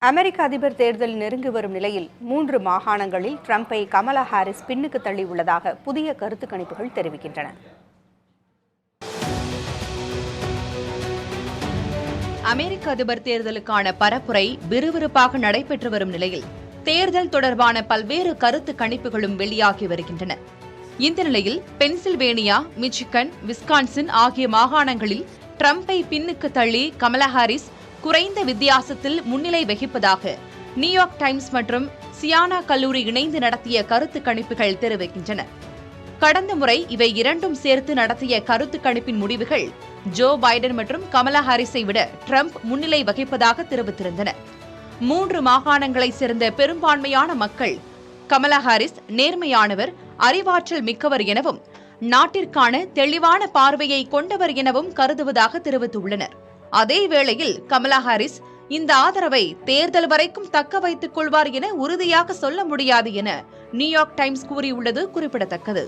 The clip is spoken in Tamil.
அமெரிக்க அதிபர் தேர்தல் நெருங்கி வரும் நிலையில் 3 மாகாணங்களில் ட்ரம்பை கமலா ஹாரிஸ் பின்னுக்கு தள்ளியுள்ளதாக புதிய கருத்து கணிப்புகள் தெரிவிக்கின்றன. அமெரிக்க அதிபர் தேர்தலுக்கான பரப்புரை விறுவிறுப்பாக நடைபெற்று வரும் நிலையில் தேர்தல் தொடர்பான பல்வேறு கருத்து கணிப்புகளும் வெளியாகி வருகின்றன. இந்த நிலையில் பென்சில்வேனியா, மிச்சிகன், விஸ்கான்சின் ஆகிய மாகாணங்களில் ட்ரம்பை பின்னுக்கு தள்ளி கமலா ஹாரிஸ் குறைந்த வித்தியாசத்தில் முன்னிலை வகிப்பதாக நியூயார்க் டைம்ஸ் மற்றும் சியானா கல்லூரி இணைந்து நடத்திய கருத்து கணிப்புகள் தெரிவிக்கின்றன. கடந்த முறை இவை இரண்டும் சேர்த்து நடத்திய கருத்து கணிப்பின் முடிவுகள் ஜோ பைடன் மற்றும் கமலா ஹாரிஸை விட ட்ரம்ப் முன்னிலை வகிப்பதாக தெரிவித்திருந்தன. 3 மாகாணங்களைச் சேர்ந்த பெரும்பான்மையான மக்கள் கமலா ஹாரிஸ் நேர்மையானவர், அறிவாற்றல் மிக்கவர் எனவும் நாட்டிற்கான தெளிவான பார்வையை கொண்டவர் எனவும் கருதுவதாக தெரிவித்துள்ளனர். அதே வேளையில் கமலா ஹாரிஸ் இந்த ஆதரவை தேர்தல் வரைக்கும் தக்க வைத்துக் கொள்வார் என உறுதியாக சொல்ல முடியாது என நியூயார்க் டைம்ஸ் கூறியுள்ளது குறிப்பிடத்தக்கது.